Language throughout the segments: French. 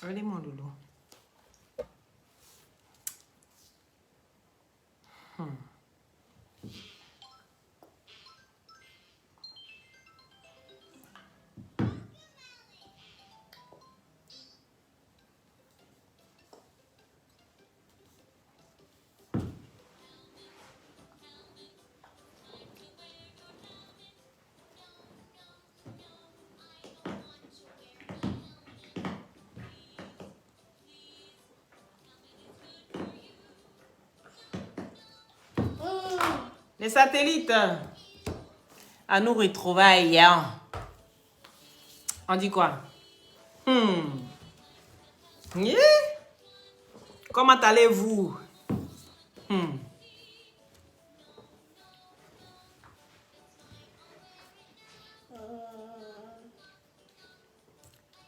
Allez, mon loulou. Les satellites, à nous retrouver. On dit quoi? Yeah. Comment allez-vous?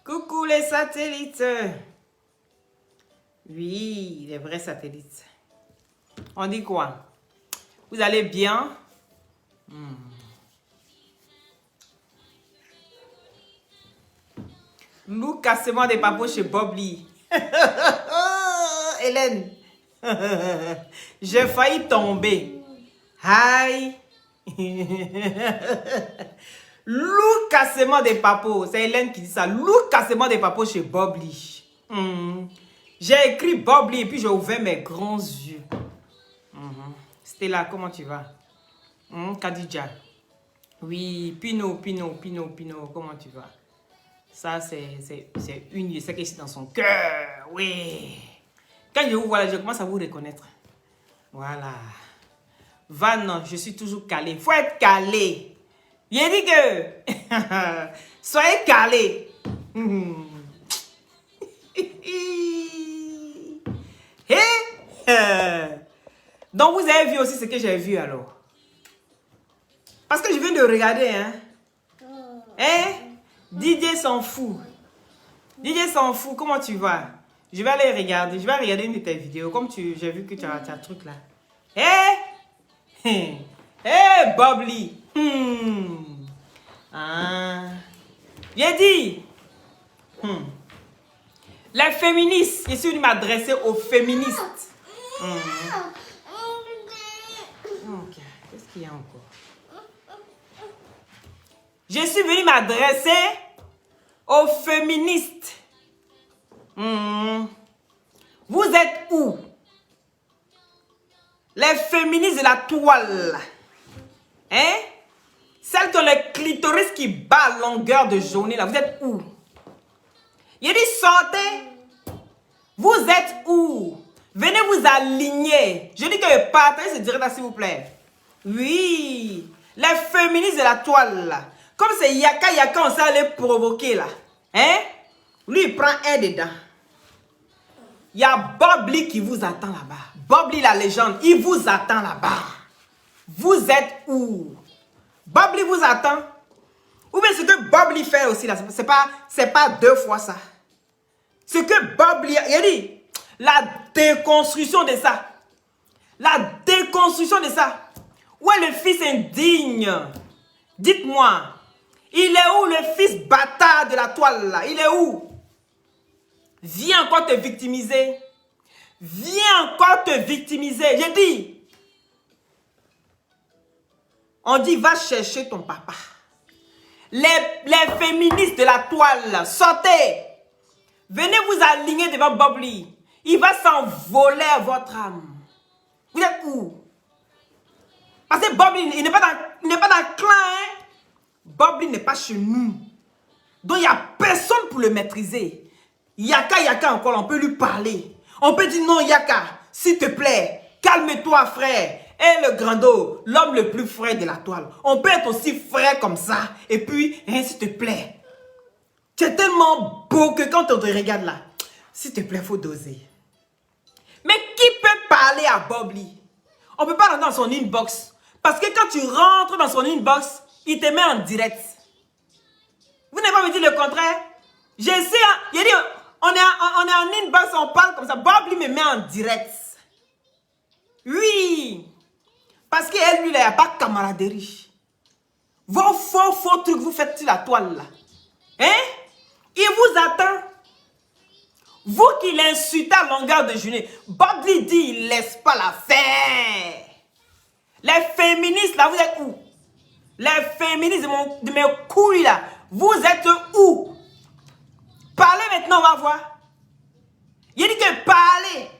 Coucou les satellites. Oui, les vrais satellites. On dit quoi? Vous allez bien? Lou, cassement des papos chez Bob Lee. Hélène. J'ai failli tomber. Aïe. Lou, cassement des papos. C'est Hélène qui dit ça. Lou, cassement des papos chez Bob Lee. J'ai écrit Bob Lee et puis j'ai ouvert mes grands yeux. Stella, comment tu vas? Khadija. Oui, Pino, comment tu vas? Ça, c'est une, je sais que c'est dans son cœur. Oui. Quand je vous vois là, je commence à vous reconnaître. Voilà. Van, je suis toujours calé. Faut être calé. Il dit que soyez calé. Donc, vous avez vu aussi ce que j'ai vu alors. Parce que je viens de regarder, hein. DJ s'en fout. DJ s'en fout, comment tu vas? Je vais aller regarder. Je vais regarder une de tes vidéos. Comme j'ai vu que tu as un truc là. Bob Lee. J'ai dit. Les féministes. Je suis venu m'adresser aux féministes. Qu'est-ce qu'il y a encore? Je suis venu m'adresser aux féministes. Vous êtes où? Les féministes de la toile. Celles qui ont le clitoris qui bat à longueur de journée là. Vous êtes où? Il dit sortez. Vous êtes où? Venez vous aligner. Je dis que partagez ce direct là s'il vous plaît. Oui. Les féministes de la toile là. Comme c'est Yaka, on s'est allé provoquer là. Lui, il prend un dedans. Il y a Bob Lee qui vous attend là-bas. Bob Lee, la légende, il vous attend là-bas. Vous êtes où? Bob Lee vous attend. Ou bien ce que Bob Lee fait aussi là, c'est pas deux fois ça. Ce que Bob Lee, il a dit, la déconstruction de ça. La déconstruction de ça. Où est le fils indigne? Dites-moi. Il est où le fils bâtard de la toile là? Il est où? Viens encore te victimiser. Viens encore te victimiser. J'ai dit. On dit va chercher ton papa. Les féministes de la toile là, sortez. Venez vous aligner devant Bob Lee. Il va s'envoler à votre âme. Vous êtes où? Parce que Bob Lee, il n'est pas dans le clan, hein? Bob Lee n'est pas chez nous. Donc, il n'y a personne pour le maîtriser. Yaka encore, on peut lui parler. On peut dire non, Yaka, s'il te plaît, calme-toi, frère. Et le grando, l'homme le plus frais de la toile. On peut être aussi frais comme ça. Et puis, s'il te plaît. Tu es tellement beau que quand on te regarde là, s'il te plaît, il faut doser. Mais qui peut parler à Bob Lee? On ne peut pas rentrer dans son inbox. Parce que quand tu rentres dans son inbox, il te met en direct. Vous n'avez pas me dire le contraire? J'essaie, il a dit, on est en inbox, on parle comme ça. Bob Lee me met en direct. Oui. Parce qu'elle, lui, il n'y a pas de camaraderie. Vos faux trucs, vous faites sur la toile, là. Il vous attend. Vous qui l'insultez à longueur de journée, Bodley dit, il laisse pas la faire. Les féministes, là, vous êtes où? Les féministes de mes couilles, là, vous êtes où? Parlez maintenant, on va voir. Il dit que parlez.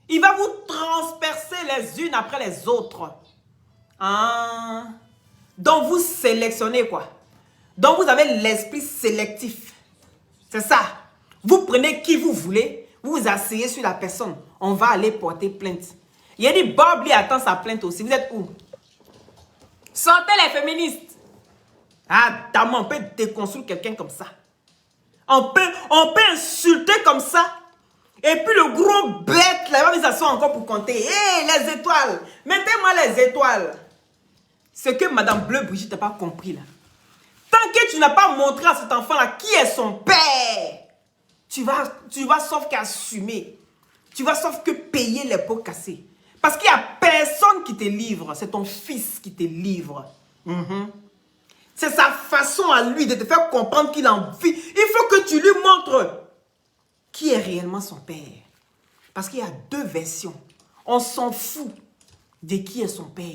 Il va vous transpercer les unes après les autres. Ah. Donc vous sélectionnez quoi? Donc vous avez l'esprit sélectif. C'est ça. Vous prenez qui vous voulez, vous vous asseyez sur la personne. On va aller porter plainte. Il a dit Bob lui attend sa plainte aussi. Vous êtes où? Sortez les féministes. Ah, dame, on peut déconstruire quelqu'un comme ça. On peut insulter comme ça. Et puis le gros bête, là, il va s'asseoir encore pour compter. Hé, les étoiles. Mettez-moi les étoiles. Ce que Madame Bleu Brigitte n'a pas compris, là. Tant que tu n'as pas montré à cet enfant-là qui est son père, tu vas sauf qu'assumer. Tu vas sauf que payer les pots cassés. Parce qu'il n'y a personne qui te livre. C'est ton fils qui te livre. C'est sa façon à lui de te faire comprendre qu'il a envie. Il faut que tu lui montres qui est réellement son père. Parce qu'il y a deux versions. On s'en fout de qui est son père.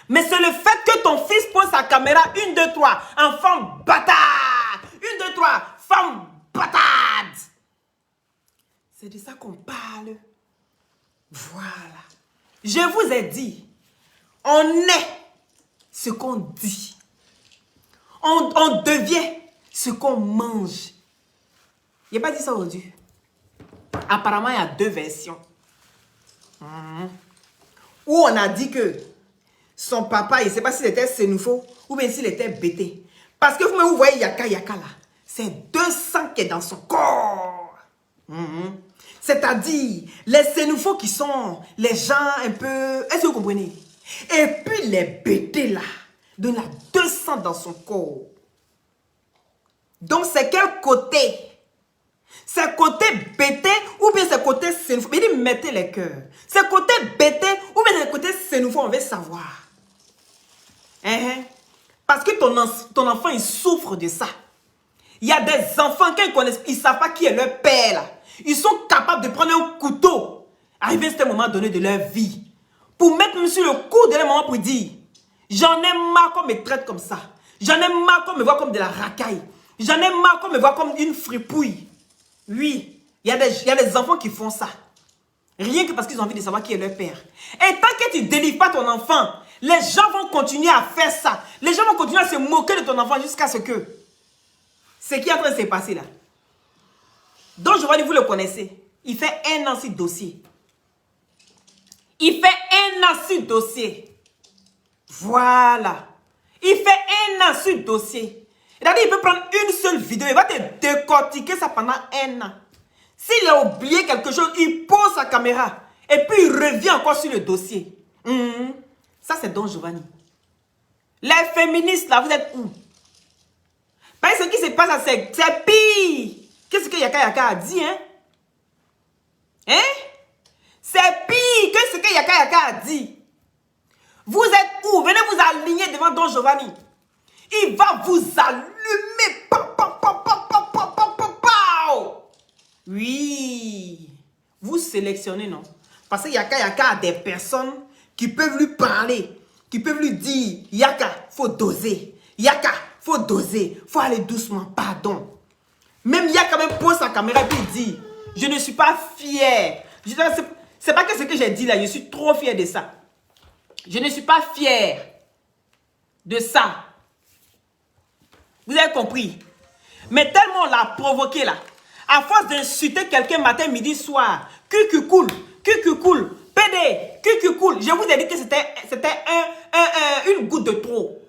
Mais c'est le fait que ton fils pose sa caméra, 1, 2, 3, enfant bâtard. 1, 2, 3, femme bâtarde. C'est de ça qu'on parle. Voilà. Je vous ai dit, on est ce qu'on dit. On devient ce qu'on mange. Il n'a pas dit ça aujourd'hui. Apparemment, il y a deux versions. Où on a dit que son papa, il ne sait pas s'il était Sénoufo ou bien s'il était bêté. Parce que vous voyez Yaka Yaka là, c'est 200 qui est dans son corps. C'est-à-dire, les Sénoufos qui sont les gens un peu... Est-ce que vous comprenez? Et puis les bêtés là, de la 200 dans son corps. Donc c'est quel côté? C'est côté bêté ou bien c'est côté Sénoufo? Mais il dit mettez les cœurs. C'est côté bêté ou bien c'est côté Sénoufo, on veut savoir. Parce que ton enfant, il souffre de ça. Il y a des enfants qui connaissent, ils ne savent pas qui est leur père là. Ils sont capables de prendre un couteau, arriver à ce moment donné de leur vie, pour mettre même sur le cou de leur maman pour dire, j'en ai marre qu'on me traite comme ça. J'en ai marre qu'on me voit comme de la racaille. J'en ai marre qu'on me voit comme une fripouille. Oui, il y a des enfants qui font ça. Rien que parce qu'ils ont envie de savoir qui est leur père. Et tant que tu ne délivres pas ton enfant, les gens vont continuer à faire ça. Les gens vont continuer à se moquer de ton enfant jusqu'à ce que... Ce qui est en train de se passer là. Donc je vois que vous le connaissez. Il fait 1 an sur dossier. Il fait 1 an sur dossier. Voilà. Il fait 1 an sur dossier. C'est-à-dire il peut prendre une seule vidéo. Il va te décortiquer ça pendant 1 an. S'il a oublié quelque chose, il pose sa caméra. Et puis il revient encore sur le dossier. Ça c'est Don Giovanni. Les féministes là, vous êtes où? Parce que ce qui se passe, c'est pire. Qu'est-ce que Yaka Yaka a dit, C'est pire que ce que Yaka Yaka a dit. Vous êtes où? Venez vous aligner devant Don Giovanni. Il va vous allumer. Oui. Vous sélectionnez, non? Parce que Yaka Yaka a des personnes qui peuvent lui parler, qui peuvent lui dire, Yaka, faut doser. Yaka, faut doser. Faut aller doucement, pardon. Même Yaka même pose sa caméra et puis il dit, je ne suis pas fier. C'est pas que ce que j'ai dit là, je suis trop fier de ça. Je ne suis pas fier de ça. Vous avez compris? Mais tellement on l'a provoqué là. À force d'insulter quelqu'un matin, midi, soir. Cucucool, cucucool, PD, cucucool. Je vous ai dit que c'était une goutte de trop.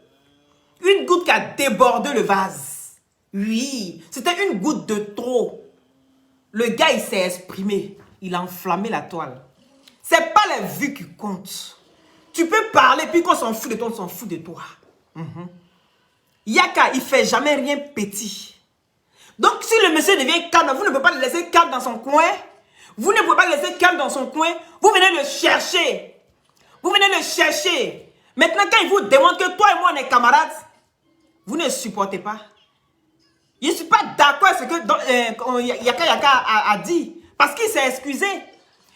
Une goutte qui a débordé le vase. Oui, c'était une goutte de trop. Le gars, il s'est exprimé. Il a enflammé la toile. C'est pas les vues qui comptent. Tu peux parler, puis qu'on s'en fout de toi, on s'en fout de toi. Yaka, il fait jamais rien petit. Donc, si le monsieur devient calme, vous ne pouvez pas le laisser calme dans son coin. Vous ne pouvez pas le laisser calme dans son coin. Vous venez le chercher. Vous venez le chercher. Maintenant, quand il vous demande que toi et moi, on est camarades, vous ne supportez pas. Je ne suis pas d'accord avec ce que Yaka Yaka a dit. Parce qu'il s'est excusé.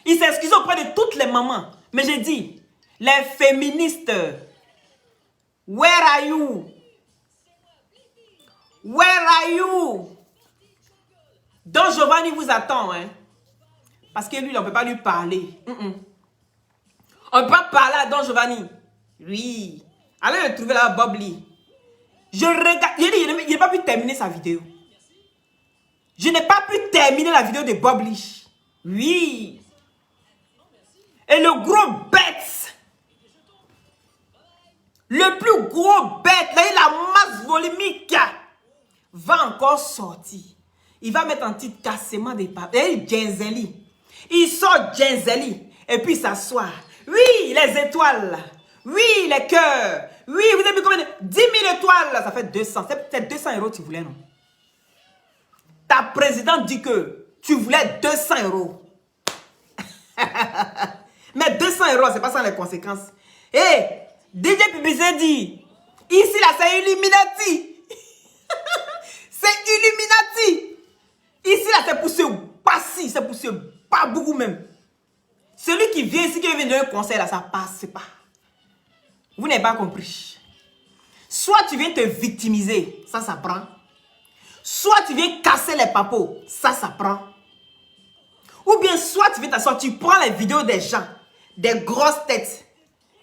Il s'est excusé auprès de toutes les mamans. Mais j'ai dit, les féministes, where are you? Where are you? Don Giovanni vous attend, hein. Parce que lui, on ne peut pas lui parler. On ne peut pas parler à Don Giovanni. Oui. Allez le trouver là, Bob Lee. Je regarde. Il n'a pas pu terminer sa vidéo. Je n'ai pas pu terminer la vidéo de Bob Lee. Oui. Et le gros bête. Le plus gros bête, là, il a masse volumique. Va encore sortir. Il va mettre un petit cassement des papiers. Et Genzeli. Il sort Genzeli. Et puis il s'assoit. Oui, les étoiles. Oui, les cœurs. Oui, vous avez vu combien de... 10 000 étoiles. Ça fait 200. C'est peut-être 200 € tu voulais, non? Ta présidente dit que tu voulais 200 €. Mais 200 €, c'est pas ça les conséquences. Et DJ Publicité dit, ici là, c'est Illuminati. C'est Illuminati. Ici là, c'est pour ce passi, c'est pour ce pas beaucoup même. Celui qui vient ici, qui vient donner un conseil là, ça passe pas. Vous n'avez pas compris. Soit tu viens te victimiser, ça prend. Soit tu viens casser les papos, ça prend. Ou bien soit tu viens t'asseoir, tu prends les vidéos des gens, des grosses têtes,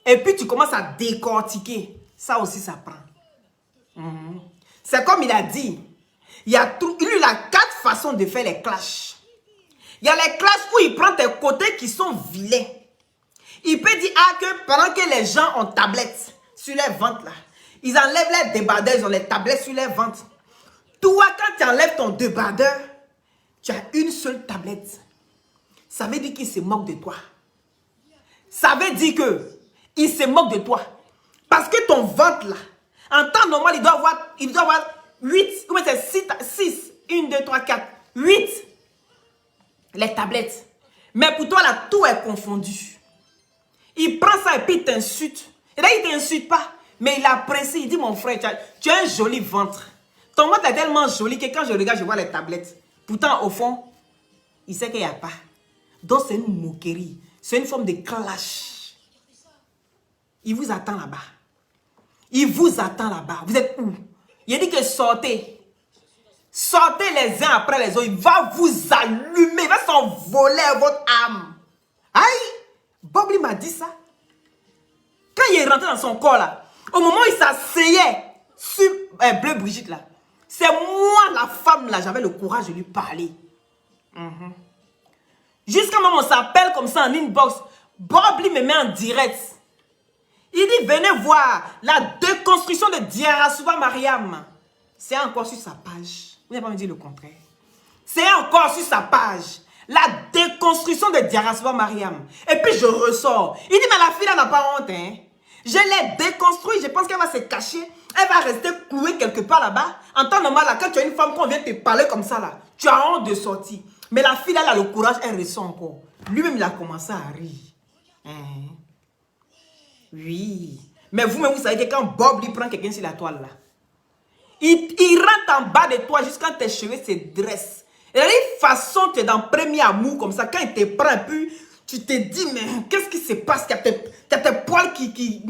et puis tu commences à décortiquer. Ça aussi, ça prend. C'est comme il a dit, il a 4 façons de faire les clashs. Il y a les clashs où il prend tes côtés qui sont vilains. Il peut dire que pendant que les gens ont tablette sur les ventes là, ils enlèvent les débardeurs, ils ont les tablettes sur les ventes. Toi, quand tu enlèves ton débardeur, tu as une seule tablette. Ça veut dire qu'il se moque de toi. Ça veut dire qu'il se moque de toi. Parce que ton ventre là, en temps normal, il doit avoir 8, comment c'est 6, 1, 2, 3, 4, 8 les tablettes. Mais pour toi là, tout est confondu. Il prend ça et puis il t'insulte. Et là, il ne t'insulte pas. Mais il apprécie. Il dit, mon frère, tu as un joli ventre. Ton ventre est tellement joli que quand je regarde, je vois les tablettes. Pourtant, au fond, il sait qu'il n'y a pas. Donc, c'est une moquerie. C'est une forme de clash. Il vous attend là-bas. Il vous attend là-bas. Vous êtes où? Il a dit que sortez. Sortez les uns après les autres. Il va vous allumer. Il va s'envoler votre âme. Aïe! Bob Lee m'a dit ça. Quand il est rentré dans son corps là, au moment où il s'asseyait sur Bleu Brigitte là, c'est moi la femme là, j'avais le courage de lui parler. Jusqu'à moment où on s'appelle comme ça en inbox, Bob Lee me met en direct. Il dit, venez voir la déconstruction de Diarasuba Mariam. C'est encore sur sa page. Vous n'avez pas me dire le contraire. C'est encore sur sa page. La déconstruction de Diarasuba Mariam. Et puis je ressors. Il dit, mais la fille là n'a pas honte. Hein? Je l'ai déconstruit. Je pense qu'elle va se cacher. Elle va rester clouée quelque part là-bas. En temps normal, là, quand tu as une femme qu'on vient te parler comme ça, là, tu as honte de sortir. Mais la fille là, elle a le courage, elle ressort encore. Lui-même, il a commencé à rire. Hein? Oui. Mais vous-même, vous savez que quand Bob lui prend quelqu'un sur la toile là, il rentre en bas de toi jusqu'à tes cheveux se dressent. Et de toute façon, tu es dans le premier amour comme ça. Quand il te prend un peu, tu te dis, mais qu'est-ce qui se passe? Tu as tes poils qui...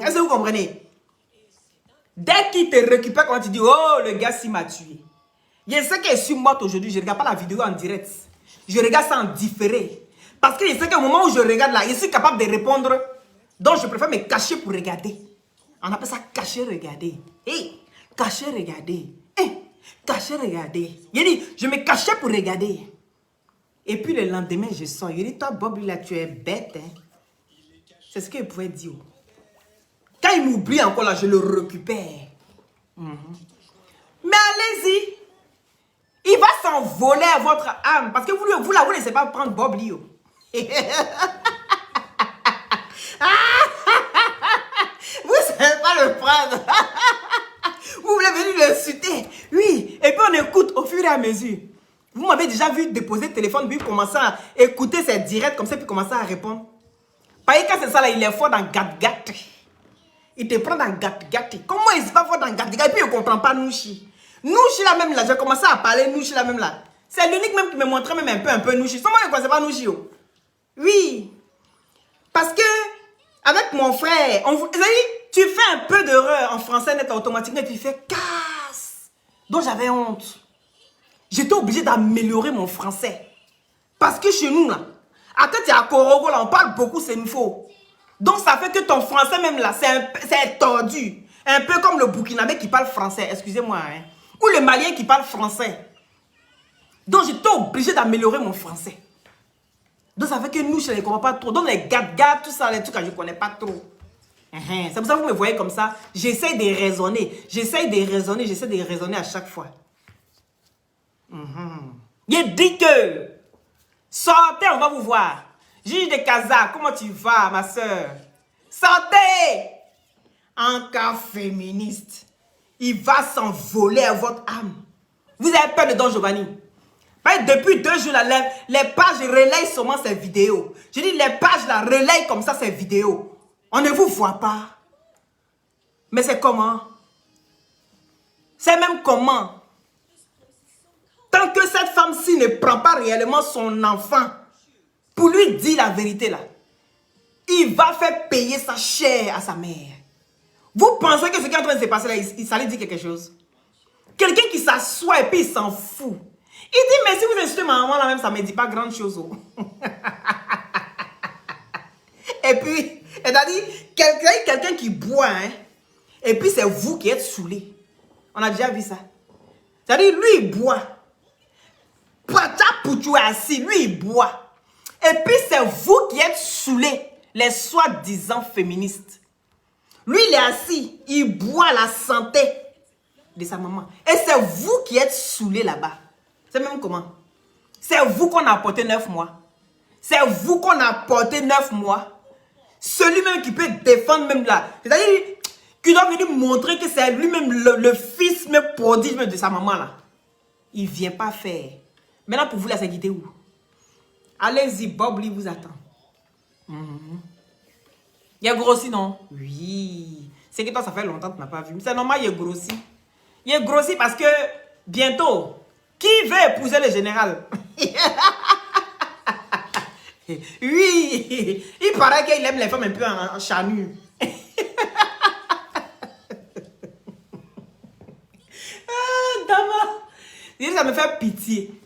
Est-ce que vous comprenez? Dès qu'il te récupère, quand tu dis, oh, le gars, s'il m'a tué. Je sais que je suis morte aujourd'hui. Je ne regarde pas la vidéo en direct. Je regarde ça en différé. Parce que je sais qu'au moment où je regarde là, je suis capable de répondre. Donc, je préfère me cacher pour regarder. On appelle ça cacher, regarder. Hey, cacher, regarder. Hey, cacher, regarder. Il dit, je me cachais pour regarder. Et puis le lendemain, je sors. Il dit, toi, Bob, là, tu es bête. Hein? C'est ce qu'il pouvait dire. Quand il m'oublie encore là, je le récupère. Mais allez-y. Il va s'envoler à votre âme. Parce que vous là, vous ne laissez pas prendre Bob Lee. Vous ne savez pas le prendre. Vous voulez venir l'insulter. Oui. Et puis on écoute au fur et à mesure. Vous m'avez déjà vu déposer le téléphone, puis commencer à écouter ses directs comme ça, puis commencer à répondre. Parce que quand c'est ça, là, il est fort dans gat-gat. Il te prend dans gat-gat. Comment il se pas fort dans gat-gat? Et puis il ne comprend pas Nouchi. Nouchi là même là, j'ai commencé à parler Nouchi là même là. C'est l'unique même qui me montrait même un peu Nouchi. Sans moi, je ne connaissais pas Nouchi. Oui. Parce que, avec mon frère, tu fais un peu d'erreur en français net automatiquement et tu fais casse. Donc j'avais honte. J'étais obligée d'améliorer mon français. Parce que chez nous là, à tête à Korogo là, on parle beaucoup sénifo. Donc ça fait que ton français même là, c'est tordu. Un peu comme le Burkinabé qui parle français, excusez-moi. Hein. Ou le Malien qui parle français. Donc j'étais obligée d'améliorer mon français. Donc ça fait que nous, je ne les comprends pas trop. Donc les gars, tout ça, les trucs que je ne connais pas trop. C'est pour ça que vous me voyez comme ça. J'essaie de raisonner. J'essaie de raisonner à chaque fois. Il dit que sortez, on va vous voir. Juge de Casa, comment tu vas, ma soeur? Sortez! En cas féministe, il va s'envoler à votre âme. Vous avez peur de Don Giovanni? Depuis 2 jours, là, les pages relayent seulement ces vidéos. Je dis, les pages là, relayent comme ça ces vidéos. On ne vous voit pas. Mais c'est comment? C'est même comment? Tant que cette femme-ci ne prend pas réellement son enfant pour lui dire la vérité là, il va faire payer sa chair à sa mère. Vous pensez que ce qui est en train de se passer là, il s'allait dire quelque chose? Quelqu'un qui s'assoit et puis il s'en fout. Il dit, mais si vous insultez ma maman là même, ça ne me dit pas grand chose. Oh. Et puis, c'est-à-dire, quelqu'un qui boit, hein, et puis c'est vous qui êtes saoulé. On a déjà vu ça. C'est-à-dire, lui, il boit. Pata Poutou est assis, lui, il boit. Et puis, c'est vous qui êtes saoulés, les soi-disant féministes. Lui, il est assis, il boit la santé de sa maman. Et c'est vous qui êtes saoulés là-bas. C'est même comment? C'est vous qu'on a porté 9 mois. C'est vous qu'on a porté 9 mois. Celui-même qui peut défendre même là. C'est-à-dire, qui doit venir montrer que c'est lui-même le fils même prodige de sa maman là. Il ne vient pas faire. Maintenant, pour vous, là, c'est guidé où? Allez-y, Bob Lee vous attend. Il a grossi, non? Oui. C'est que toi, ça fait longtemps que tu n'as pas vu. C'est normal, il est grossi. Il est grossi parce que bientôt, qui veut épouser le général? Oui. Il paraît qu'il aime les femmes un peu en chanure. Dama. Ça me fait pitié.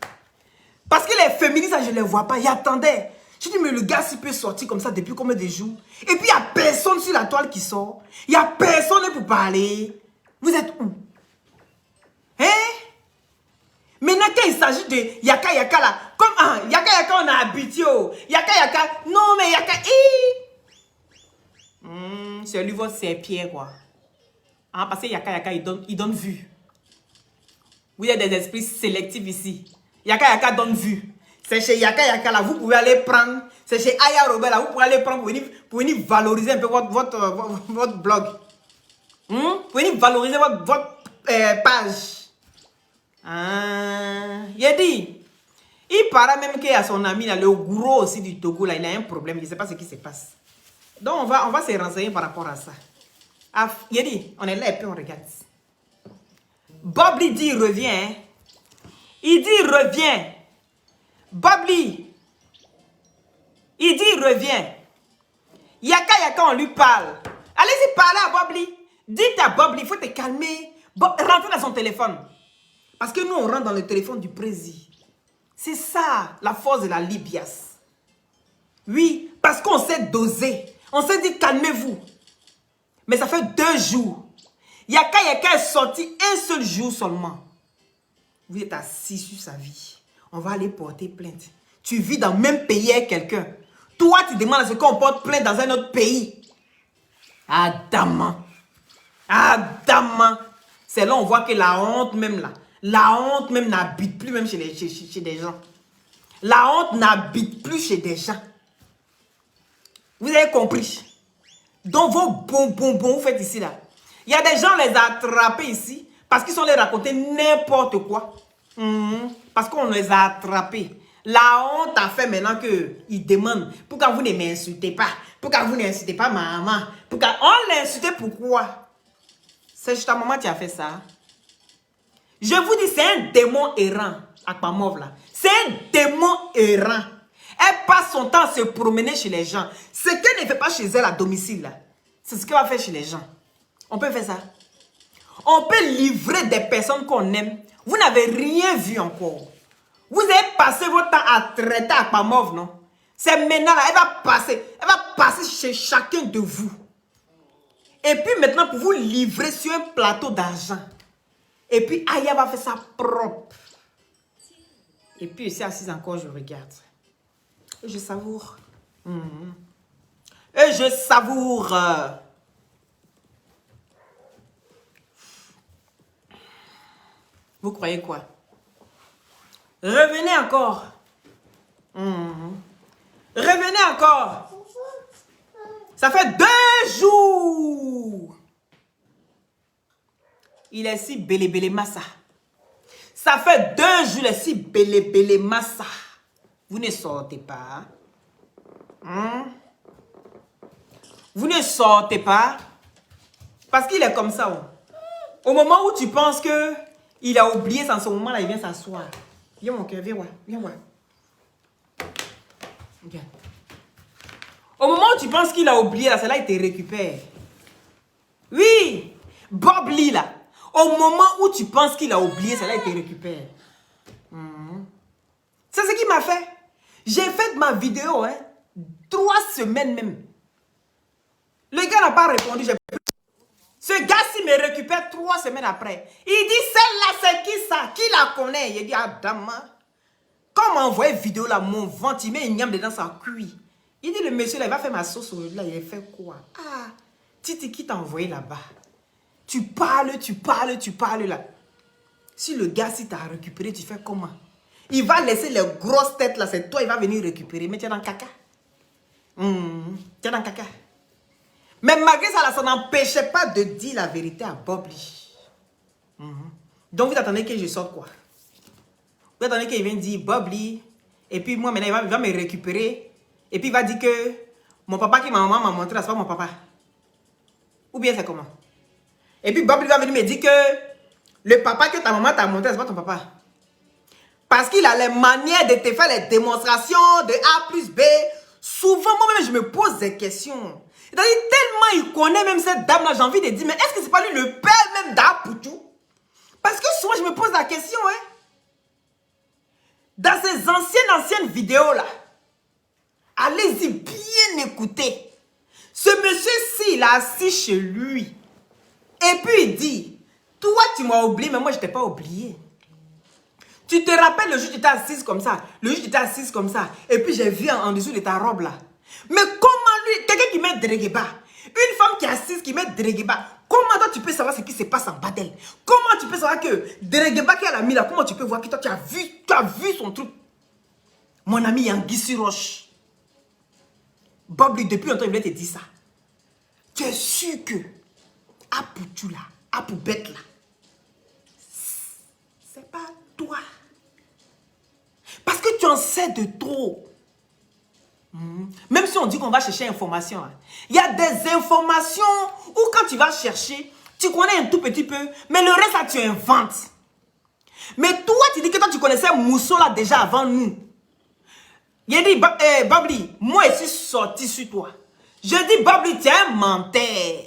Parce que les féministes, je ne les vois pas. Ils attendaient. Je dis, mais le gars, s'il peut sortir comme ça depuis combien de jours? Et puis, il n'y a personne sur la toile qui sort. Il n'y a personne pour parler. Vous êtes où? Hein? Maintenant, quand il s'agit de Yaka Yaka là, comme Yaka Yaka, on a habitué. Yaka Yaka, non, mais Yaka, c'est lui votre serpillère, quoi. Parce que Yaka Yaka, il donne vue. Vous êtes des esprits sélectifs ici. Yaka Yaka donne vue. C'est chez Yaka Yaka là, vous pouvez aller prendre. C'est chez Aya Robert là, vous pouvez aller prendre pour venir valoriser un peu votre blog. Pour venir valoriser votre page. Il a dit, il paraît même qu'il y a son ami là, le gros aussi du Togo là, il a un problème, je ne sais pas ce qui se passe. Donc on va se renseigner par rapport à ça. Il a dit, on est là et puis on regarde. Bob Lee dit, il revient. Hein? Il dit, il revient. Bob Lee, il dit, il revient. Yaka Yaka, on lui parle. Allez-y parler à Bob Lee. Dites à Bob Lee, il faut te calmer. Rentrez dans son téléphone. Parce que nous, on rentre dans le téléphone du président. C'est ça, la force de la Libias. Oui, parce qu'on s'est dosé. On s'est dit, calmez-vous. Mais ça fait 2 jours. Yaka Yaka est sorti un seul jour seulement. Vous êtes assis sur sa vie. On va aller porter plainte. Tu vis dans le même pays avec quelqu'un. Toi, tu demandes à ce qu'on porte plainte dans un autre pays. Adamant. Adamant. C'est là on voit que la honte même là. La honte même n'habite plus même chez des gens. La honte n'habite plus chez des gens. Vous avez compris? Donc vos bonbons, vous faites ici là. Il y a des gens les attrapés ici parce qu'ils sont les raconter n'importe quoi. Parce qu'on les a attrapés. La honte a fait maintenant qu'ils demandent pourquoi vous ne m'insultez pas? Pourquoi vous n'insultez pas ma maman? Pourquoi on l'insultait pourquoi? C'est juste ta maman qui a fait ça. Je vous dis, c'est un démon errant. Akpamov là. C'est un démon errant. Elle passe son temps à se promener chez les gens. Ce qu'elle ne fait pas chez elle à domicile là, c'est ce qu'elle va faire chez les gens. On peut faire ça. On peut livrer des personnes qu'on aime. Vous n'avez rien vu encore. Vous avez passé votre temps à traiter Akpamov, non? C'est maintenant là, elle va passer chez chacun de vous. Et puis maintenant pour vous livrer sur un plateau d'argent. Et puis Aya va faire ça propre. Et puis ici assise encore, je regarde. Et je savoure. Et je savoure. Vous croyez quoi? Revenez encore. Revenez encore. Ça fait 2 jours. Il est si belé massa. Ça fait 2 jours, il est si belé massa. Vous ne sortez pas. Vous ne sortez pas. Parce qu'il est comme ça. Au moment où tu penses que il a oublié, en ce moment-là, il vient s'asseoir. Viens mon cœur, viens voir. Viens voir. Viens. Au moment où tu penses qu'il a oublié, là, c'est là il te récupère. Oui. Bob Lee, là. Au moment où tu penses qu'il a oublié, c'est là il te récupère. C'est ce qu'il m'a fait. J'ai fait ma vidéo, 3 semaines même. Le gars n'a pas répondu. Ce gars-ci me récupère 3 semaines après. Il dit, celle-là, c'est qui ça? Qui la connaît? Il dit, Adama. Quand on m'a envoyé vidéo là, mon ventre, il met une gamme dedans, ça cuit. Il dit, le monsieur là, il va faire ma sauce aujourd'hui. Là, il a fait quoi? Ah, Titi, qui t'a envoyé là-bas? Tu parles là. Si le gars, si t'as récupéré, tu fais comment? Il va laisser les grosses têtes là, c'est toi, il va venir récupérer. Mais tu es dans le caca. Tu es dans le caca. Mais malgré ça, là, ça n'empêchait pas de dire la vérité à Bob Lee. Donc, vous attendez que je sorte quoi? Vous attendez qu'il vienne dire Bob Lee. Et puis, moi, maintenant, il va me récupérer. Et puis, il va dire que mon papa qui ma maman m'a montré, c'est pas mon papa. Ou bien c'est comment? Et puis, Bob Lee va venir me dire que le papa que ta maman t'a montré, c'est pas ton papa. Parce qu'il a les manières de te faire les démonstrations de A plus B. Souvent, moi-même, je me pose des questions. C'est-à-dire, tellement il connaît même cette dame-là, j'ai envie de dire, mais est-ce que c'est pas lui le père même d'Apoutou? Parce que souvent, je me pose la question, Dans ces anciennes vidéos-là, allez-y bien écouter. Ce monsieur-ci, il est assis chez lui. Et puis, il dit, toi, tu m'as oublié, mais moi, je ne t'ai pas oublié. Tu te rappelles le jour où tu étais assise comme ça? Le jour où tu étais assise comme ça. Et puis, j'ai vu en dessous de ta robe, là. Mais comment lui, quelqu'un qui met Dregeba, une femme qui est assise, qui met Dregeba, comment toi tu peux savoir ce qui se passe en bas d'elle? Comment tu peux savoir que Dregeba qui a mis là, comment tu peux voir que toi tu as vu son truc? Mon ami Yanguissi Roche, Bob lui depuis longtemps il voulait te dire ça. Tu es sûr que Apoutou là, Apoubet là, c'est pas toi. Parce que tu en sais de trop. Même si on dit qu'on va chercher information, il y a des informations où quand tu vas chercher, tu connais un tout petit peu, mais le reste là tu inventes. Mais toi tu dis que toi tu connaissais Mousso là déjà avant nous. Il dit, Bob Lee, moi je suis sorti sur toi. Je dis Bob Lee, tu es un menteur.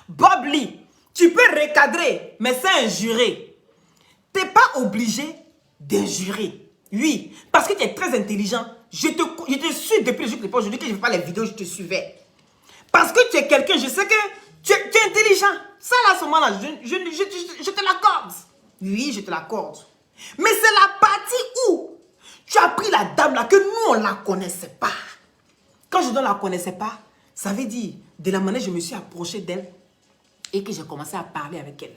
Bob Lee, tu peux recadrer, mais c'est injurer. Tu n'es pas obligé d'injurer. Oui, parce que tu es très intelligent. Je te suis depuis le jour que je dis que je ne fais pas les vidéos, je te suivais. Parce que tu es quelqu'un, je sais que tu es intelligent. Ça là, à ce moment-là, je te l'accorde. Oui, je te l'accorde. Mais c'est la partie où tu as pris la dame là que nous, on ne la connaissait pas. Quand je ne la connaissais pas, ça veut dire, de la manière je me suis approché d'elle et que j'ai commencé à parler avec elle.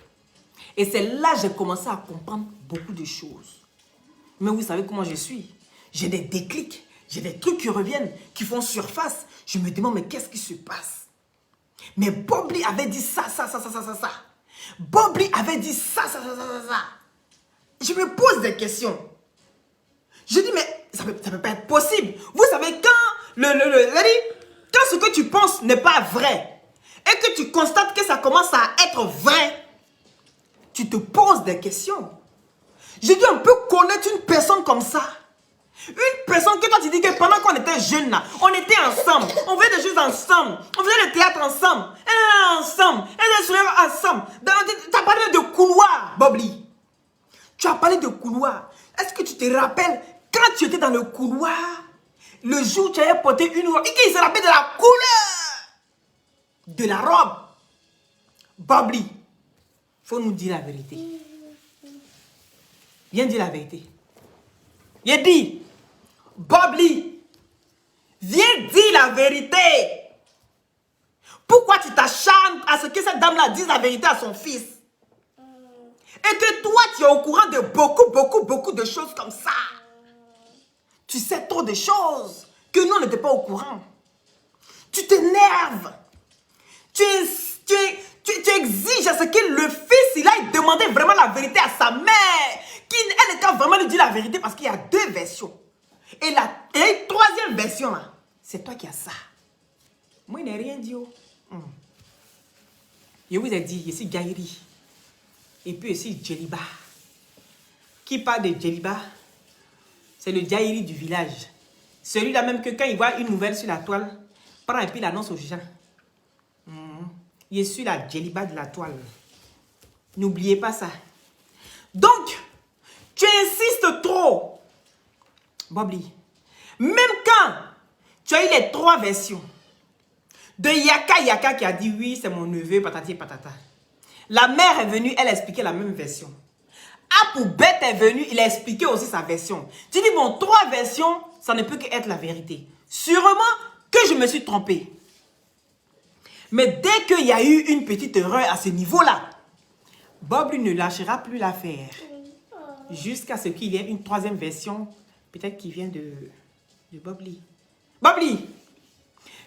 Et c'est là que j'ai commencé à comprendre beaucoup de choses. Mais vous savez comment je suis. J'ai des déclics, j'ai des trucs qui reviennent, qui font surface. Je me demande, mais qu'est-ce qui se passe? Mais Bob Lee avait dit ça. Bob Lee avait dit ça. Je me pose des questions. Je dis, mais ça peut pas être possible. Vous savez, quand quand ce que tu penses n'est pas vrai, et que tu constates que ça commence à être vrai, tu te poses des questions. J'ai dû un peu connaître une personne comme ça. Une personne que toi tu dis que pendant qu'on était jeunes là, on était ensemble, on faisait des choses ensemble, on faisait le théâtre ensemble, ensemble, ensemble. Tu as parlé de couloir, Bobli. Tu as parlé de couloir. Est-ce que tu te rappelles quand tu étais dans le couloir, le jour où tu avais porté une robe, et qu'il se rappelle de la couleur de la robe? Bobli, faut nous dire la vérité. Viens dire la vérité. Viens dire. Bobli, viens dire la vérité. Pourquoi tu t'acharnes à ce que cette dame-là dise la vérité à son fils? Et que toi, tu es au courant de beaucoup de choses comme ça. Tu sais trop de choses que nous, on n'était pas au courant. Tu t'énerves. Tu exiges à ce que le fils, il aille demander vraiment la vérité à sa mère. Elle est vraiment lui dire la vérité parce qu'il y a deux versions. Et la troisième version, là, c'est toi qui as ça. Moi, il n'ai rien dit. Je vous ai dit, je suis Gaïri. Et puis ici, Djeliba. Qui parle de Djeliba? C'est le Gaïri du village. Celui-là même que quand il voit une nouvelle sur la toile, prend et puis l'annonce aux gens. Je suis la Djeliba de la toile. N'oubliez pas ça. Donc, tu insistes trop. Bobli, même quand tu as eu les trois versions de Yaka qui a dit oui, c'est mon neveu, patati et patata. La mère est venue, elle a expliqué la même version. Apoubet est venu, il a expliqué aussi sa version. Tu dis, bon, trois versions, ça ne peut qu'être la vérité. Sûrement que je me suis trompée. Mais dès qu'il y a eu une petite erreur à ce niveau-là, Bobli ne lâchera plus l'affaire. Jusqu'à ce qu'il y ait une troisième version, peut-être qui vient de Bobli. Bobli,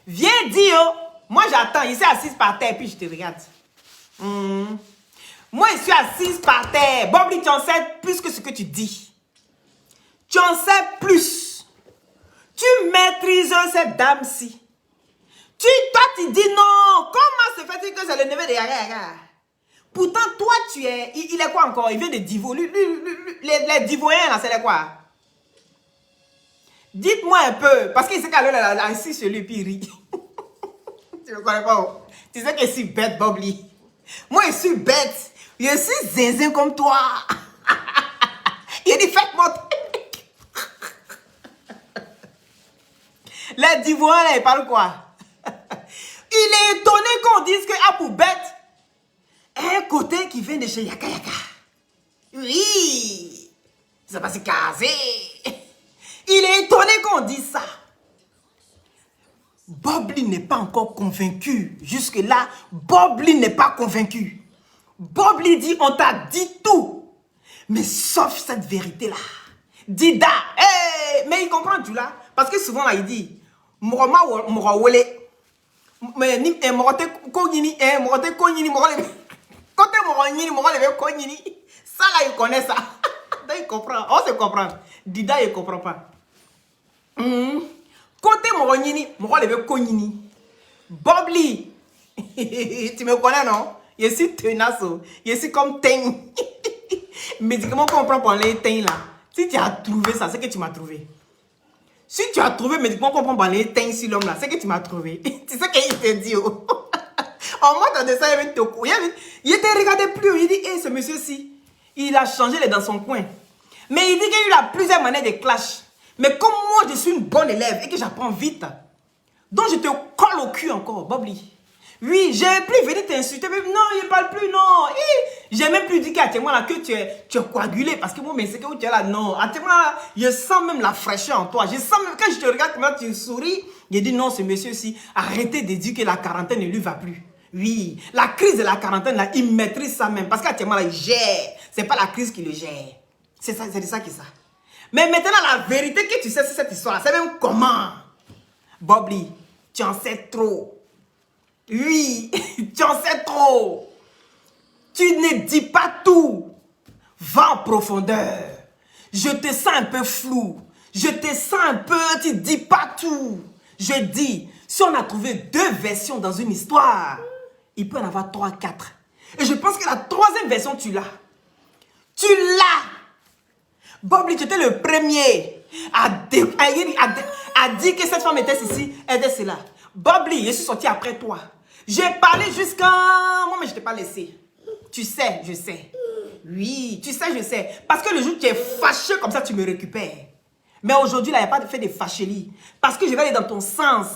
viens dire, moi j'attends, il s'est assise par terre, puis je te regarde. Moi je suis assise par terre. Bobli, tu en sais plus que ce que tu dis. Tu en sais plus. Tu maîtrises cette dame-ci. Toi, tu dis non. Comment se fait-il que c'est le neveu de Yaga? Pourtant, toi, tu es... Il est quoi encore? Il vient de Divo. Les Divoyens, là, c'est quoi? Dites-moi un peu. Parce qu'il sait qu'elle est assis sur lui, puis il rit. Tu ne connais pas? Tu sais que je suis bête, Bobli. Moi, je suis bête. Je suis zinzin comme toi. Il dit, faites-moi... Les Divoyens, ils parlent quoi? Il est étonné qu'on dise que Apoubet est un côté qui vient de chez Yaka. Oui, c'est pas si casé. Il est étonné qu'on dise ça. Bobli n'est pas encore convaincu. Jusque-là, Bobli n'est pas convaincu. Bobli dit, on t'a dit tout. Mais sauf cette vérité-là. Dida, mais il comprend tout là. Parce que souvent, là, il dit, Moroma Morawole. Mais ni morote konyini morote konyini morole côté moronyini morole konyini ça là il connaît ça. Donc il comprend, on se comprend. Dida il comprend pas. Côté moronyini morole konyini. Bobli tu me connais non? Je suis tenace, je suis comme Teng. Médicament qu'on prend pour les Teng là. Si tu as trouvé ça, c'est que tu m'as trouvé. Si tu as trouvé médicament qu'on prend dans les teintes sur l'homme là, c'est que tu m'as trouvé. Tu sais qu'il te dit. Oh. En mode de ça, il te regardait plus. Il dit, hey, ce monsieur-ci, il a changé les dans son coin. Mais il dit qu'il y a plusieurs manières de clash. Mais comme moi, je suis une bonne élève et que j'apprends vite, donc je te colle au cul encore, Bobli. Oui, j'ai plus venu t'insulter. Mais non, il ne parle plus, non. J'ai même plus dit qu'à moi là que tu es coagulé. Parce que moi, mais c'est que tu es là, non. À moi, je sens même la fraîcheur en toi. Je sens même, quand je te regarde, comment tu souris, je dis non, ce monsieur-ci, arrêtez de dire que la quarantaine ne lui va plus. Oui, la crise de la quarantaine, là, il maîtrise ça même. Parce qu'à moi, là, il gère. C'est pas la crise qui le gère. C'est ça, c'est de ça qui est ça. Mais maintenant, la vérité que tu sais sur cette histoire, c'est même comment. Bobli, tu en sais trop. Oui, tu en sais trop. Tu ne dis pas tout. Va en profondeur. Je te sens un peu flou. Je te sens un peu, tu ne dis pas tout. Je dis, si on a trouvé deux versions dans une histoire, il peut en avoir 3, 4. Et je pense que la troisième version, tu l'as. Tu l'as. Bob Lee, tu étais le premier à dire que cette femme était ceci, elle était cela. Bob Lee, je suis sorti après toi. J'ai parlé jusqu'à... Moi, mais je ne t'ai pas laissé. Tu sais, je sais. Oui, tu sais, je sais. Parce que le jour où tu es fâché comme ça, tu me récupères. Mais aujourd'hui, là, il n'y a pas de fait de fâcherie. Parce que je vais aller dans ton sens.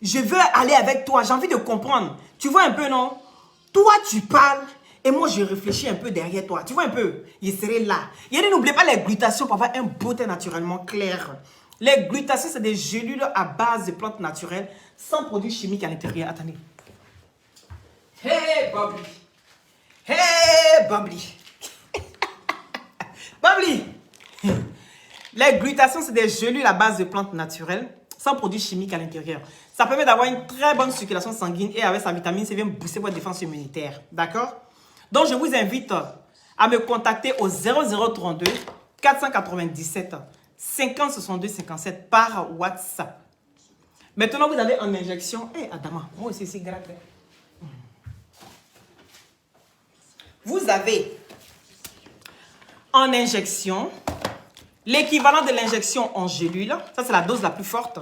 Je veux aller avec toi. J'ai envie de comprendre. Tu vois un peu, non? Toi, tu parles et moi, je réfléchis un peu derrière toi. Tu vois un peu? Je serai là. N'oubliez pas les glutations pour avoir un beauté naturellement clair. Les glutations, c'est des gélules à base de plantes naturelles sans produits chimiques à l'intérieur. Attendez. Hey, Bob Lee. Hey, Bob Lee. Bob Lee. Les glutations, c'est des gélules à base de plantes naturelles sans produits chimiques à l'intérieur. Ça permet d'avoir une très bonne circulation sanguine et avec sa vitamine C, vient booster votre défense immunitaire. D'accord? Donc, je vous invite à me contacter au 0032 497 50 62 57 par WhatsApp. Maintenant, vous avez en injection. Hé, Adama, moi aussi, c'est grave. Vous avez en injection l'équivalent de l'injection en gélule. Ça, c'est la dose la plus forte.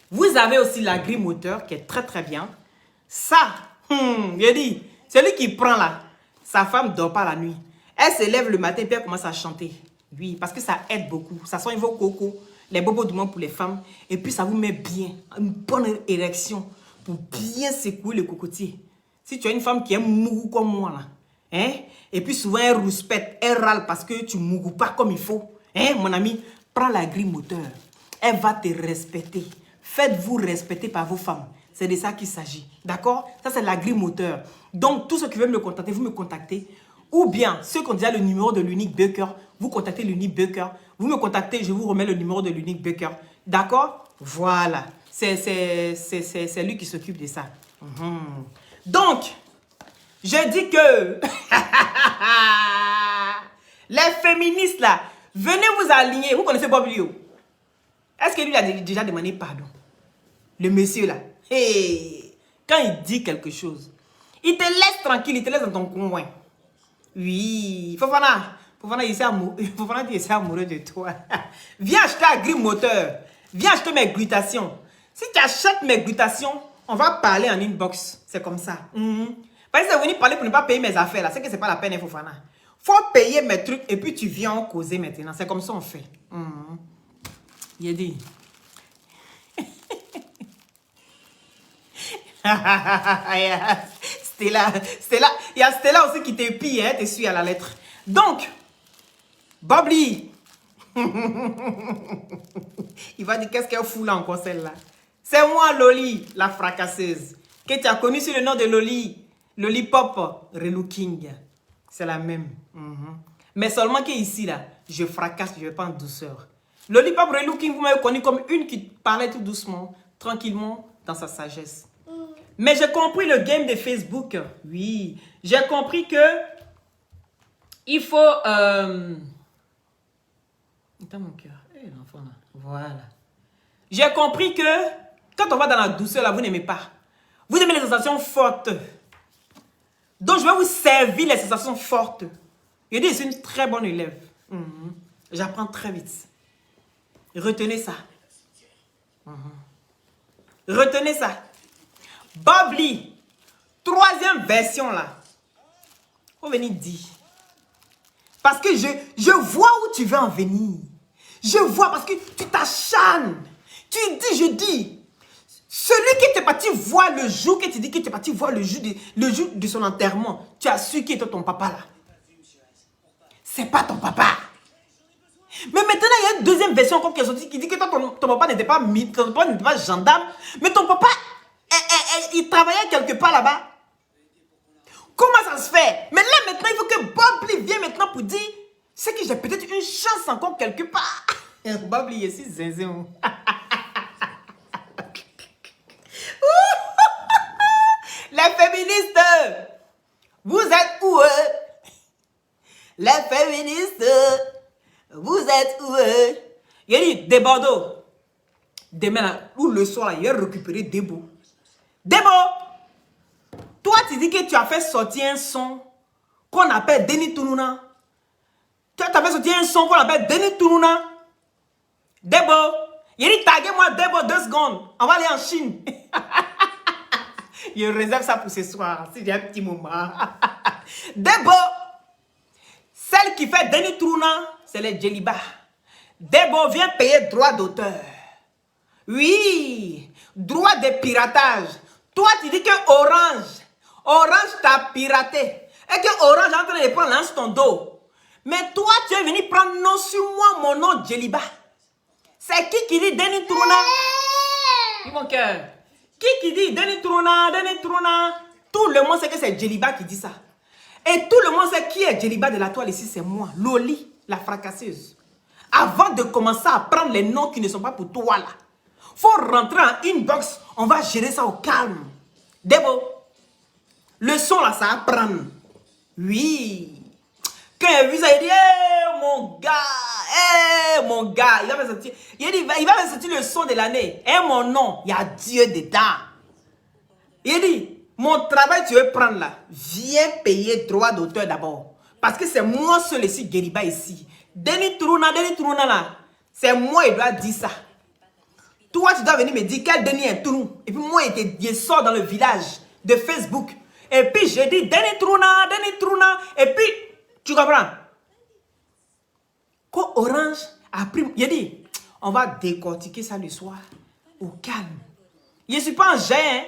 Vous avez aussi la grille moteur qui est très très bien. Ça, j'ai dit, celui qui prend là, sa femme ne dort pas la nuit. Elle se lève le matin et puis elle commence à chanter. Oui, parce que ça aide beaucoup. Ça soigne vos cocos, les bobos du monde pour les femmes. Et puis ça vous met bien, une bonne érection pour bien secouer le cocotier. Si tu as une femme qui aime mougou comme moi là, hein, et puis souvent elle rouspète, elle râle parce que tu ne mougous pas comme il faut. Hein, mon ami, prends la grille moteur. Elle va te respecter. Faites-vous respecter par vos femmes. C'est de ça qu'il s'agit. D'accord? Ça, c'est la grille moteur. Donc, tous ceux qui veulent me contacter, vous me contactez. Ou bien, ceux qui ont déjà le numéro de l'unique Baker, vous contactez l'unique Baker. Vous me contactez, je vous remets le numéro de l'unique Baker. D'accord? Voilà. C'est lui qui s'occupe de ça. Donc, je dis que les féministes, là, venez vous aligner. Vous connaissez Bob Lee? Est-ce que lui a déjà demandé pardon? Le monsieur là. Hey, quand il dit quelque chose, il te laisse tranquille, il te laisse dans ton coin. Oui, Fofana, il est amoureux de toi. Viens acheter un grille moteur. Viens acheter mes glutations. Si tu achètes mes glutations, on va parler en inbox. C'est comme ça. Parce que c'est venu parler pour ne pas payer mes affaires là. C'est que c'est pas la peine, Fofana. Faut payer mes trucs et puis tu viens en causer maintenant. C'est comme ça on fait. Il dit. Stella, il y a Stella aussi qui t'épie, hein, t'es su à la lettre. Donc, Bob Lee, il va dire qu'est-ce qu'elle fout là encore celle-là. C'est moi Loli, la fracasseuse, que tu as connue sous le nom de Loli, Lollipop Relooking. C'est la même. Mais seulement qu'ici là, je fracasse, je vais pas en douceur. Lollipop Relooking, vous m'avez connu comme une qui parlait tout doucement, tranquillement, dans sa sagesse. Mais j'ai compris le game de Facebook. Oui, j'ai compris que il faut... Attends mon cœur. L'enfant là. Voilà. J'ai compris que quand on va dans la douceur, là, vous n'aimez pas. Vous aimez les sensations fortes. Donc, je vais vous servir les sensations fortes. Je dis, je suis une très bonne élève. J'apprends très vite. Retenez ça. Retenez ça. Bob Lee, troisième version là. Faut venir dire. Parce que je vois où tu veux en venir. Je vois parce que tu t'acharnes. Tu dis, je dis. Celui qui était parti voir le jour que tu dis que tu es parti voir le jour de son enterrement, tu as su qui était ton papa là. C'est pas ton papa. Mais maintenant, il y a une deuxième version encore qui est sortie qui dit que toi, ton papa n'était pas gendarme, mais ton papa, il travaillait quelque part là-bas. Comment ça se fait? Mais là, maintenant, il faut que Bob Lee vienne maintenant pour dire, c'est que j'ai peut-être une chance encore quelque part. Bob Lee, ici, zinzin. Les féministes, vous êtes où? Les féministes, vous êtes où? Il a dit, des Bordeaux. Demain, là, ou le soir, là, il a récupéré Debo. Debo! Toi, tu dis que tu as fait sortir un son qu'on appelle Denis Tounouna. Tu as fait sortir un son qu'on appelle Denis Tounouna. Debo. Il dit taguez-moi Debo 2 secondes. On va aller en Chine. Je réserve ça pour ce soir. Si j'ai un petit moment. Debo. Celle qui fait Denis Tounouna, c'est les Djeliba. Debo vient payer droit d'auteur. Oui. Droit de piratage. Toi, tu dis que Orange t'a piraté. Et que Orange est en train de prendre l'ange ton dos. Mais toi, tu es venu prendre non sur moi, mon nom Djeliba. C'est qui dit Denis Tounouna? Dis mon cœur. Qui dit Denis Tounouna, Denis Tounouna? Tout le monde sait que c'est Djeliba qui dit ça. Et tout le monde sait qui est Djeliba de la toile ici, c'est moi, Loli, la fracasseuse. Avant de commencer à prendre les noms qui ne sont pas pour toi là, faut rentrer en inbox, on va gérer ça au calme. Debo, le son là, ça va prendre. Oui. Quand il a vu ça, il dit, hey, mon gars, il va me sortir. Il va me sortir le son de l'année. Et mon nom, il y a Dieu dedans. Il dit, mon travail, tu veux prendre là. Viens payer droit d'auteur d'abord. Parce que c'est moi seul ici, Djeliba ici. Denis Tounouna là. C'est moi, il doit dire ça. Toi, tu dois venir me dire quel Denis est Tounou. Et puis moi, je sors dans le village de Facebook. Et puis je dis Denis Tounouna. Et puis, tu comprends? Quand Orange a pris, il a dit, on va décortiquer ça le soir. Au calme. Je ne suis pas un géant.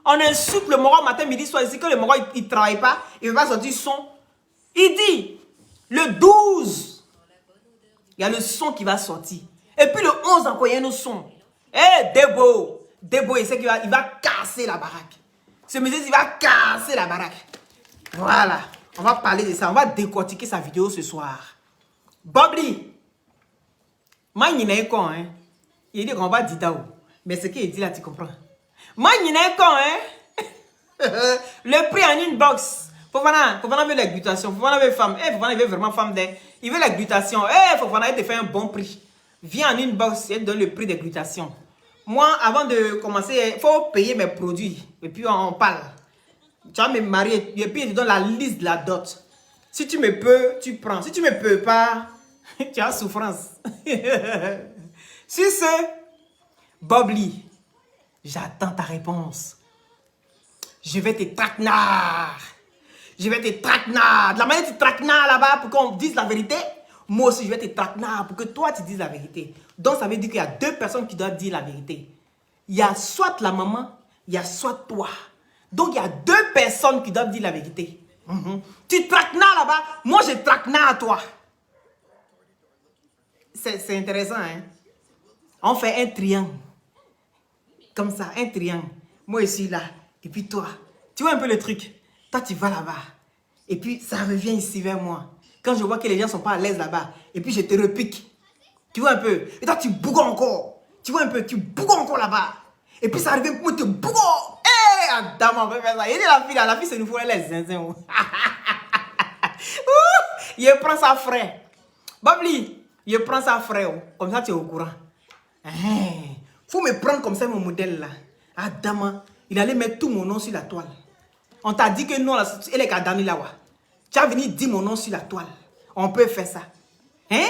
On insulte le Moro matin, midi, soir. Ici que le Moro, il ne travaille pas. Il ne va pas sortir son. Il dit, le 12, il y a le son qui va sortir. Et puis le 11, encore, il y a un autre son. Eh, Debo, il sait qu'il va casser la baraque. Ce monsieur, il va casser la baraque. Voilà. On va parler de ça. On va décortiquer sa vidéo ce soir. Bobli. Moi, il n'est pas con, hein. Il dit qu'on va dire d'où. Mais ce qu'il dit là, tu comprends. Moi, il n'est pas con, hein. Le prix en inbox. Fofana veut la glutation. Fofana veut femme. Eh, Fofana veut vraiment femme d'air. Il veut la glutation. Eh, Fofana, il te fait un bon prix. Viens en inbox et donne le prix de glutation. Moi, avant de commencer, il faut payer mes produits. Et puis, on parle. Tu vas me marier. Et puis, je te donne la liste de la dot. Si tu me peux, tu prends. Si tu ne me peux pas, tu as souffrance. Sur ce, Bobli, j'attends ta réponse. Je vais te traquenard. Je vais te traquenard. De la manière que tu traquenard là-bas pour qu'on dise la vérité, moi aussi, je vais te traquenard pour que toi, tu dises la vérité. Donc, ça veut dire qu'il y a deux personnes qui doivent dire la vérité. Il y a soit la maman, il y a soit toi. Donc, il y a deux personnes qui doivent dire la vérité. Tu traquenard là-bas, moi, je traquenard à toi. C'est intéressant, hein? On fait un triangle. Comme ça, un triangle. Moi, je suis là. Et puis toi, tu vois un peu le truc. Toi, tu vas là-bas. Et puis, ça revient ici vers moi. Quand je vois que les gens ne sont pas à l'aise là-bas. Et puis, je te repique. Tu vois un peu. Et toi, tu bouges encore. Tu vois un peu, tu bouges encore là-bas. Et puis, ça revient pour moi, tu bouges. Hé, Adam, on peut faire ça. Il dit la fille, c'est nous faut les zinzins. Il prend ça frais. Bobli, il prend ça frais. Comme ça, tu es au courant. Faut me prendre comme ça, mon modèle là. Adam, il allait mettre tout mon nom sur la toile. On t'a dit que non, elle est Kadani là. Tu as venu dire mon nom sur la toile. On peut faire ça. Hein?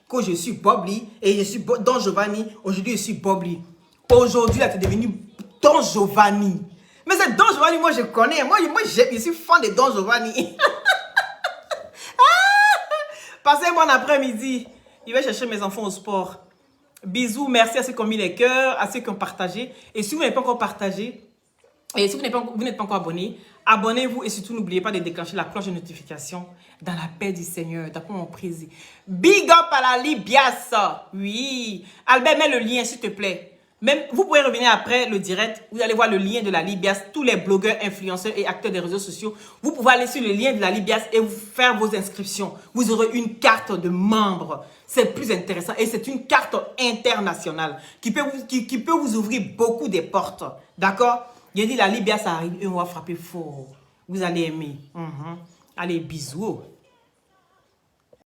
Que je suis Bobli et je suis Don Giovanni. Aujourd'hui, je suis Bobli. Aujourd'hui, là, tu es devenu Don Giovanni. Mais c'est Don Giovanni, moi, je connais. Moi je suis fan de Don Giovanni. Passez un bon après-midi. Je vais chercher mes enfants au sport. Bisous, merci à ceux qui ont mis les cœurs, à ceux qui ont partagé. Et si vous n'avez pas encore partagé, et si vous n'êtes pas encore abonné, abonnez-vous et surtout n'oubliez pas de déclencher la cloche de notification dans la paix du Seigneur, d'après mon président. Big up à la Libias. Oui. Albert, mets le lien s'il te plaît. Même, vous pouvez revenir après le direct, vous allez voir le lien de la Libias, tous les blogueurs, influenceurs et acteurs des réseaux sociaux. Vous pouvez aller sur le lien de la Libias et vous faire vos inscriptions. Vous aurez une carte de membre. C'est plus intéressant et c'est une carte internationale qui peut vous ouvrir beaucoup de portes. D'accord? J'ai dit la Libias arrive et on va frapper fort. Vous allez aimer. Allez, bisous.